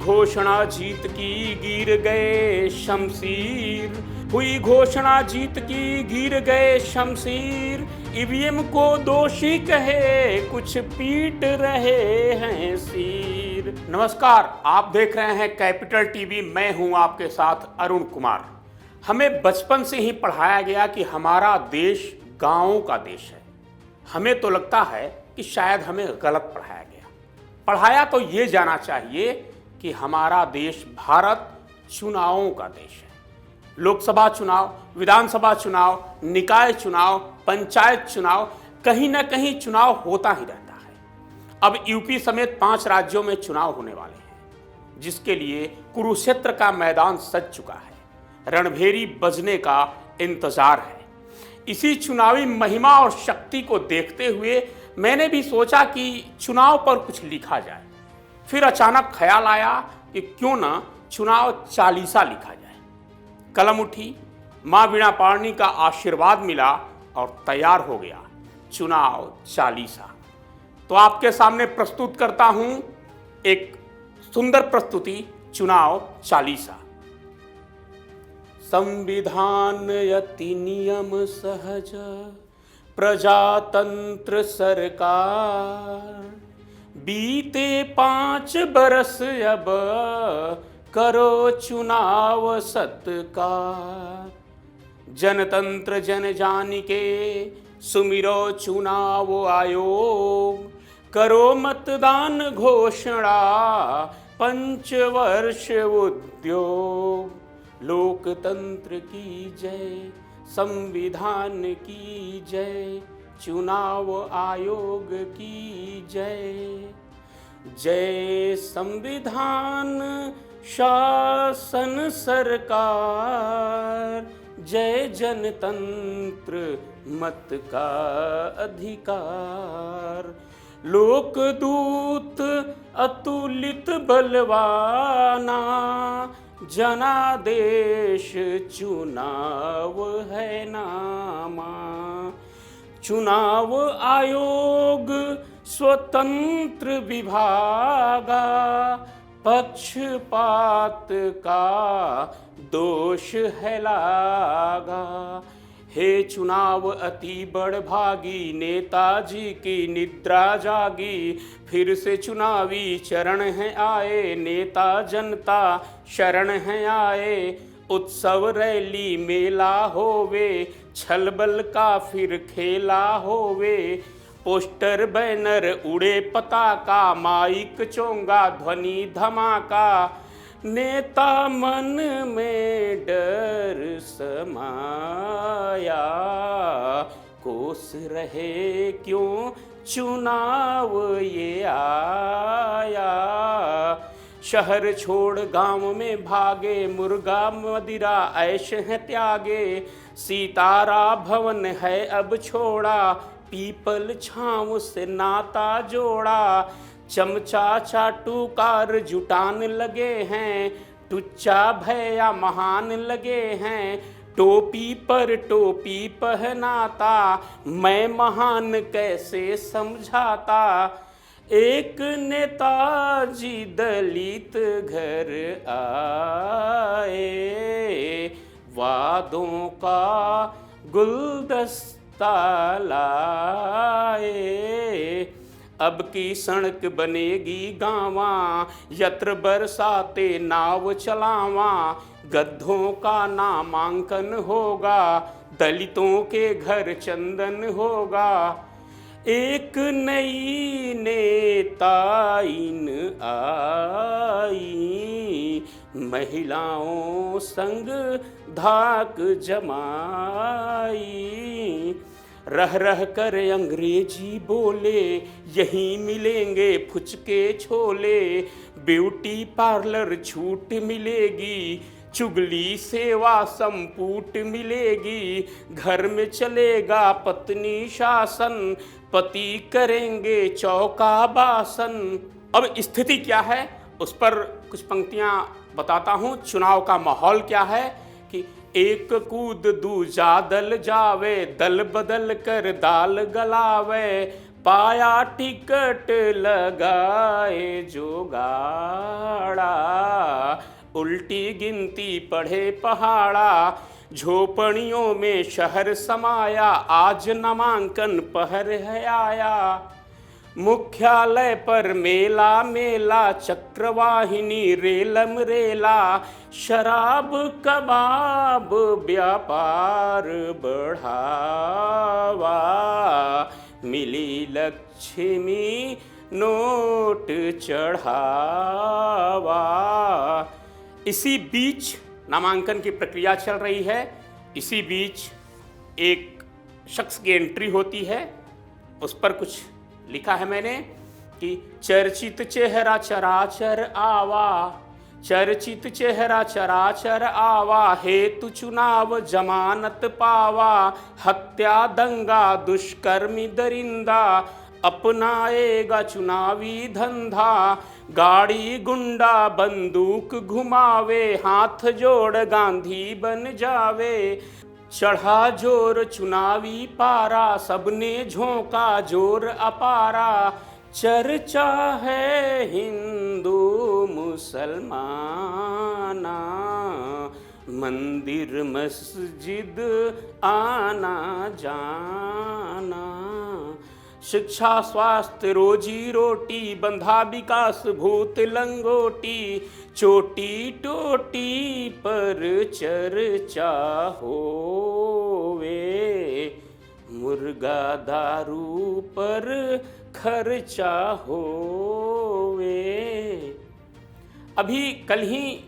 घोषणा जीत की गिर गए शमशीर, हुई घोषणा जीत की गिर गए शमशीर। ईवीएम को दोषी कहे कुछ पीट रहे हैं सिर। नमस्कार, आप देख रहे हैं कैपिटल टीवी। मैं हूं आपके साथ अरुण कुमार। हमें बचपन से ही पढ़ाया गया कि हमारा देश गांवों का देश है। हमें तो लगता है कि शायद हमें गलत पढ़ाया गया। पढ़ाया तो ये जाना चाहिए कि हमारा देश भारत चुनावों का देश है। लोकसभा चुनाव, विधानसभा चुनाव, निकाय चुनाव, पंचायत चुनाव, कहीं ना कहीं चुनाव होता ही रहता है। अब यूपी समेत 5 राज्यों में चुनाव होने वाले हैं, जिसके लिए कुरुक्षेत्र का मैदान सज चुका है। रणभेरी बजने का इंतजार है। इसी चुनावी महिमा और शक्ति को देखते हुए मैंने भी सोचा कि चुनाव पर कुछ लिखा जाए। फिर अचानक ख्याल आया कि क्यों ना चुनाव चालीसा लिखा जाए। कलम उठी, माँ वीणा पारनी का आशीर्वाद मिला और तैयार हो गया चुनाव चालीसा। तो आपके सामने प्रस्तुत करता हूं एक सुंदर प्रस्तुति, चुनाव चालीसा। संविधान यति नियम सहज प्रजातंत्र सरकार, बीते 5 बरस अब करो चुनाव सत्कार। जनतंत्र जन जानिके सुमिरो चुनाव आयोग, करो मतदान घोषणा पंचवर्ष उद्योग। लोकतंत्र की जय, संविधान की जय, चुनाव आयोग की जय। जय संविधान शासन सरकार, जय जनतंत्र मत का अधिकार। लोकदूत अतुलित बलवाना, जनादेश चुनाव है नामा। चुनाव आयोग स्वतंत्र विभागा, पक्षपात का दोष है लागा। हे चुनाव अति बड़भागी, नेताजी की निद्रा जागी। फिर से चुनावी चरण हैं आए, नेता जनता शरण हैं आए। उत्सव रैली मेला होवे, छलबल का फिर खेला होवे। पोस्टर बैनर उड़े पताका, माइक चोंगा ध्वनि धमाका। नेता मन में डर समाया, कोस रहे क्यों चुनाव ये आया। शहर छोड़ गांव में भागे, मुर्गा मदिरा ऐश है त्यागे। सितारा भवन है अब छोड़ा, पीपल छाँव से नाता जोड़ा। चमचा चाटुकार जुटान लगे हैं, टुच्चा भैया महान लगे हैं। टोपी पर टोपी पहनाता, मैं महान कैसे समझाता। एक नेताजी दलित घर आए, वादों का गुलदस्ता लाए। अब की सड़क बनेगी गाँवा, यत्र बरसाते नाव चलावा। गद्धों का नामांकन होगा, दलितों के घर चंदन होगा। एक नई नेताइन आई, महिलाओं संग धाक जमाई। रह रह कर अंग्रेजी बोले, यहीं मिलेंगे फुचके छोले। ब्यूटी पार्लर छूट मिलेगी, चुगली सेवा संपूट मिलेगी। घर में चलेगा पत्नी शासन, पति करेंगे चौका बासन। अब स्थिति क्या है उस पर कुछ पंक्तियां बताता हूं। चुनाव का माहौल क्या है कि एक कूद दूजा दल जावे, दल बदल कर दाल गलावे। पाया टिकट लगाए जोगाड़ा, उल्टी गिनती पढ़े पहाड़ा, झोपड़ियों में शहर समाया, आज नामांकन पहर है आया। मुख्यालय पर मेला मेला, चक्रवाहिनी रेलम रेला, शराब कबाब व्यापार बढ़ावा, मिली लक्ष्मी नोट चढ़ावा। इसी बीच नामांकन की प्रक्रिया चल रही है। इसी बीच एक शख्स की एंट्री होती है, उस पर कुछ लिखा है मैंने कि चर्चित चेहरा चराचर आवा, चर्चित चेहरा चराचर आवा, हेतु चुनाव जमानत पावा, हत्या दंगा दुष्कर्मी दरिंदा, अपनाएगा चुनावी धंधा, गाड़ी गुंडा बंदूक घुमावे, हाथ जोड़ गांधी बन जावे, चढ़ा जोर चुनावी पारा, सबने झोंका जोर अपारा, चर्चा है हिंदू मुसलमाना, मंदिर मस्जिद आना जाना, शिक्षा स्वास्थ्य रोजी रोटी, बंधा विकास भूत लंगोटी, चोटी टोटी पर चर्चा होवे, मुर्गा दारू पर खर्चा होवे। अभी कल ही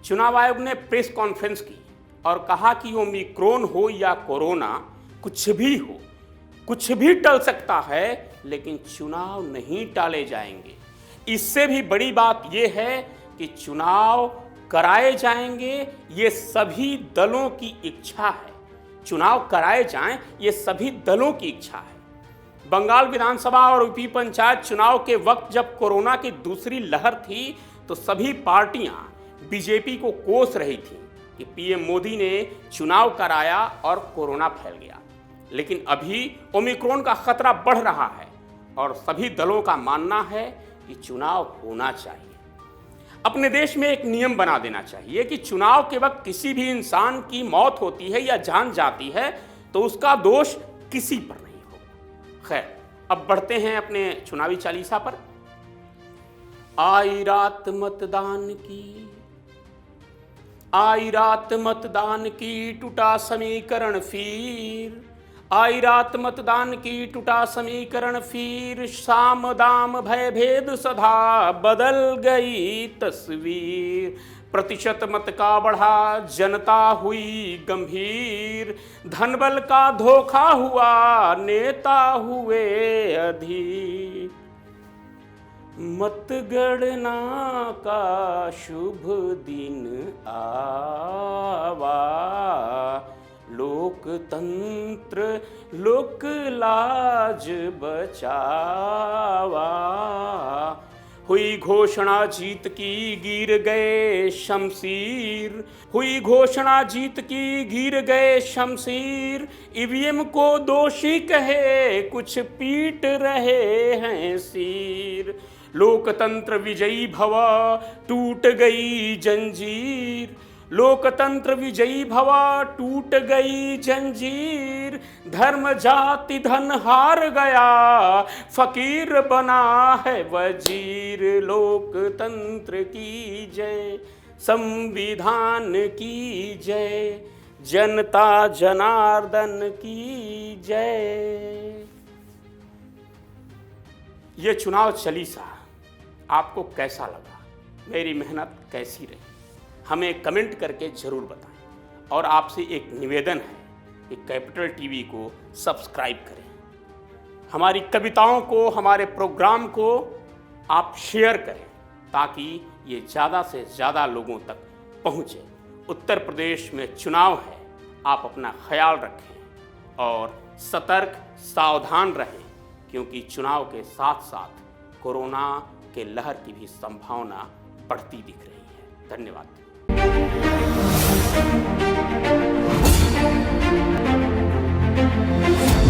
चुनाव आयोग ने प्रेस कॉन्फ्रेंस की और कहा कि ओमिक्रॉन हो या कोरोना, कुछ भी हो, कुछ भी टल सकता है, लेकिन चुनाव नहीं टाले जाएंगे। इससे भी बड़ी बात यह है कि चुनाव कराए जाएंगे, ये सभी दलों की इच्छा है। चुनाव कराए जाएं, ये सभी दलों की इच्छा है। बंगाल विधानसभा और यूपी पंचायत चुनाव के वक्त जब कोरोना की दूसरी लहर थी, तो सभी पार्टियां बीजेपी को कोस रही थी कि पीएम मोदी ने चुनाव कराया और कोरोना फैल गया। लेकिन अभी ओमिक्रॉन का खतरा बढ़ रहा है और सभी दलों का मानना है कि चुनाव होना चाहिए। अपने देश में एक नियम बना देना चाहिए कि चुनाव के वक्त किसी भी इंसान की मौत होती है या जान जाती है तो उसका दोष किसी पर नहीं होगा। खैर, अब बढ़ते हैं अपने चुनावी चालीसा पर। आई रात मतदान की, आई रात मतदान की, टूटा समीकरण फिर, आई रात मतदान की, टूटा समीकरण फिर, साम दाम भय भेद सधा, बदल गई तस्वीर, प्रतिशत मत का बढ़ा, जनता हुई गंभीर, धनबल का धोखा हुआ, नेता हुए अधीर, मतगणना का शुभ दिन आवा, लोकतंत्र लोक लाज बचावा, हुई घोषणा जीत की गिर गए शमशीर, हुई घोषणा जीत की गिर गए शमशीर, ईवीएम को दोषी कहे कुछ पीट रहे हैं सिर, लोकतंत्र विजयी भव टूट गई जंजीर, लोकतंत्र विजयी भवा टूट गई जंजीर, धर्म जाति धन हार गया, फकीर बना है वजीर, लोकतंत्र की जय, संविधान की जय, जनता जनार्दन की जय। ये चुनाव चालीसा आपको कैसा लगा? मेरी मेहनत कैसी रही? हमें कमेंट करके ज़रूर बताएं। और आपसे एक निवेदन है कि कैपिटल टीवी को सब्सक्राइब करें, हमारी कविताओं को, हमारे प्रोग्राम को आप शेयर करें ताकि ये ज़्यादा से ज़्यादा लोगों तक पहुँचे। उत्तर प्रदेश में चुनाव है, आप अपना ख्याल रखें और सतर्क सावधान रहें, क्योंकि चुनाव के साथ साथ कोरोना के लहर की भी संभावना बढ़ती दिख रही है। धन्यवाद। Thank you.